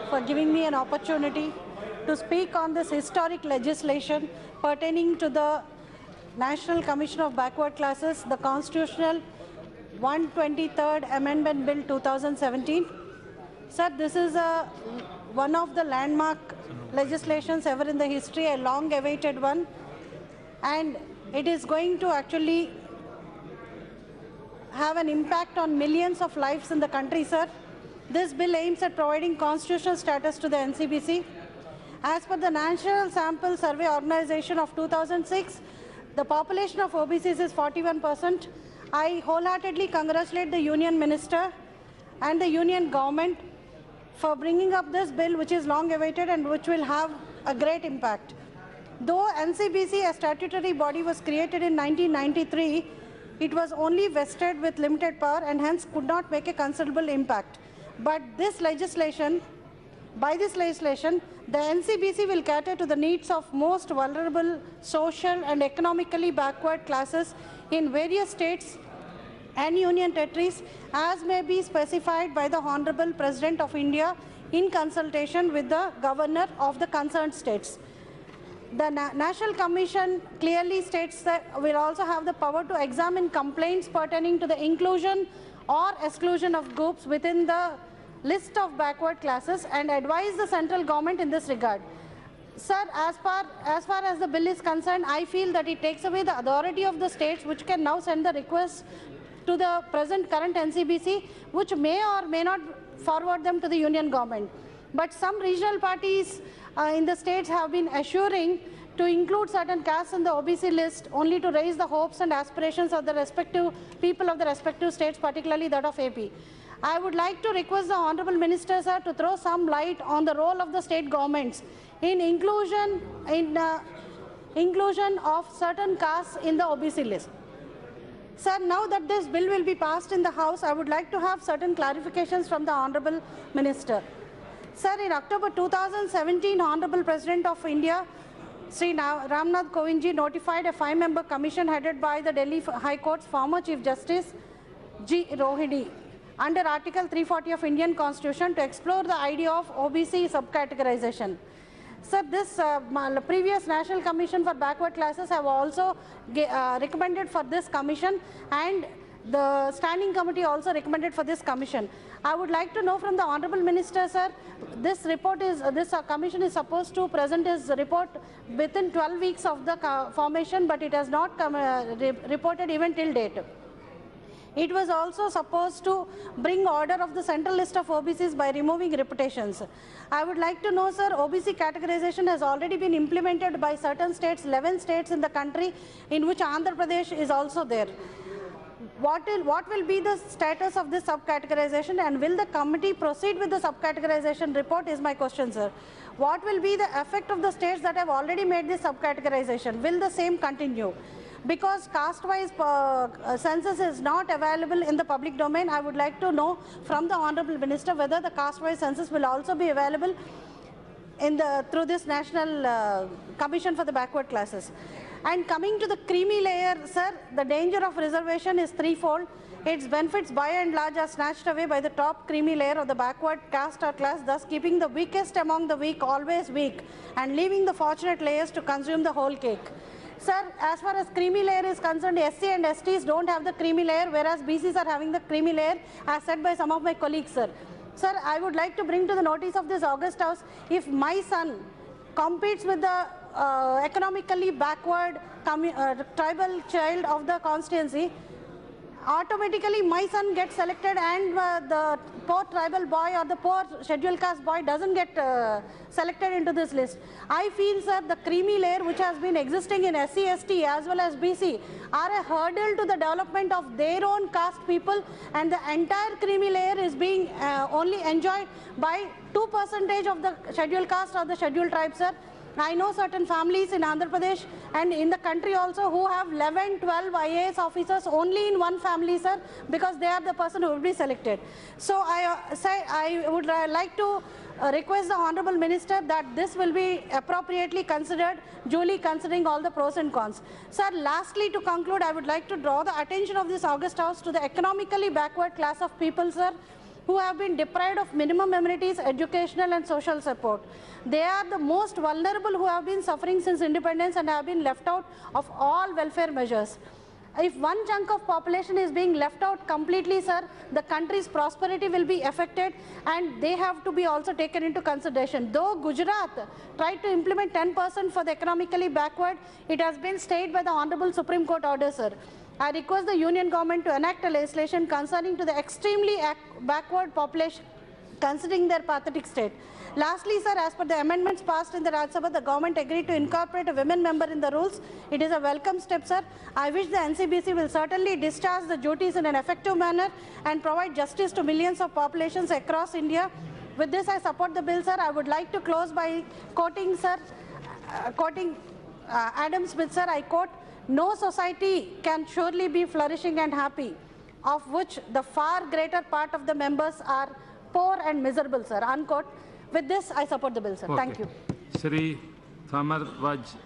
for giving me an opportunity to speak on this historic legislation pertaining to the National Commission of Backward Classes, the Constitutional 123rd Amendment Bill 2017. Sir, this is one of the landmark legislations ever in the history, a long-awaited one, and it is going to actually have an impact on millions of lives in the country, sir. This bill aims at providing constitutional status to the NCBC. As per the National Sample Survey Organization of 2006, the population of OBCs is 41%. I wholeheartedly congratulate the Union Minister and the Union Government for bringing up this bill, which is long awaited and which will have a great impact. Though NCBC, a statutory body, was created in 1993, it was only vested with limited power and hence could not make a considerable impact. But by this legislation, the NCBC will cater to the needs of most vulnerable social and economically backward classes in various states and union territories, as may be specified by the Honorable President of India in consultation with the Governor of the concerned states. The National Commission clearly states that we will also have the power to examine complaints pertaining to the inclusion or exclusion of groups within the list of backward classes and advise the central government in this regard. Sir, as far as the bill is concerned, I feel that it takes away the authority of the states, which can now send the request to the current NCBC, which may or may not forward them to the union government. But some regional parties in the states have been assuring to include certain castes in the OBC list only to raise the hopes and aspirations of the respective people of the respective states, particularly that of AP. I would like to request the Honorable Minister, sir, to throw some light on the role of the state governments in inclusion of certain castes in the OBC list. Sir, now that this bill will be passed in the House, I would like to have certain clarifications from the Honorable Minister. Sir, in October 2017, Honorable President of India, Sri Ramnath Kovindji, notified a 5-member commission headed by the Delhi High Court's former Chief Justice G. Rohini under Article 340 of Indian Constitution to explore the idea of OBC subcategorization. Sir, this previous National Commission for Backward Classes have also recommended for this commission, and the Standing Committee also recommended for this commission. I would like to know from the Honorable Minister, sir, this commission is supposed to present its report within 12 weeks of the formation, but it has not reported even till date. It was also supposed to bring order of the central list of OBCs by removing reputations. I would like to know, sir, OBC categorization has already been implemented by certain states, 11 states in the country, in which Andhra Pradesh is also there. What will be the status of this subcategorization, and will the committee proceed with the subcategorization report is my question, sir. What will be the effect of the states that have already made this subcategorization? Will the same continue? Because caste-wise census is not available in the public domain, I would like to know from the Honorable Minister whether the caste-wise census will also be available through this National Commission for the Backward Classes. And coming to the creamy layer, sir, the danger of reservation is threefold. Its benefits by and large are snatched away by the top creamy layer of the backward caste or class, thus keeping the weakest among the weak always weak and leaving the fortunate layers to consume the whole cake. Sir, as far as creamy layer is concerned, SC and STs don't have the creamy layer, whereas BCs are having the creamy layer, as said by some of my colleagues, sir. Sir, I would like to bring to the notice of this August House, if my son competes with the economically backward tribal child of the constituency, automatically my son gets selected and the poor tribal boy or the poor scheduled caste boy doesn't get selected into this list. I feel, sir, the creamy layer which has been existing in SC, ST as well as BC are a hurdle to the development of their own caste people, and the entire creamy layer is being only enjoyed by 2% of the scheduled caste or the scheduled tribe, sir. I know certain families in Andhra Pradesh and in the country also who have 11, 12 IAS officers only in one family, sir, because they are the person who will be selected. So I would like to request the Honorable Minister that this will be appropriately considered, duly considering all the pros and cons. Sir, lastly, to conclude, I would like to draw the attention of this August House to the economically backward class of people, sir. who have been deprived of minimum amenities, educational and social support. They are the most vulnerable who have been suffering since independence and have been left out of all welfare measures. If one chunk of population is being left out completely, sir, the country's prosperity will be affected, and they have to be also taken into consideration. Though Gujarat tried to implement 10% for the economically backward, it has been stayed by the Honorable Supreme Court order, sir. I request the Union government to enact a legislation concerning to the extremely backward population, considering their pathetic state. Lastly, sir, as per the amendments passed in the Rajya Sabha, the government agreed to incorporate a women member in the rules. It is a welcome step, sir. I wish the NCBC will certainly discharge the duties in an effective manner and provide justice to millions of populations across India. With this, I support the bill, sir. I would like to close by quoting, sir, Adam Smith, sir. I quote, "No society can surely be flourishing and happy, of which the far greater part of the members are poor and miserable," sir, unquote. With this, I support the bill, sir. Okay. Thank you. Shri Thamar Raj.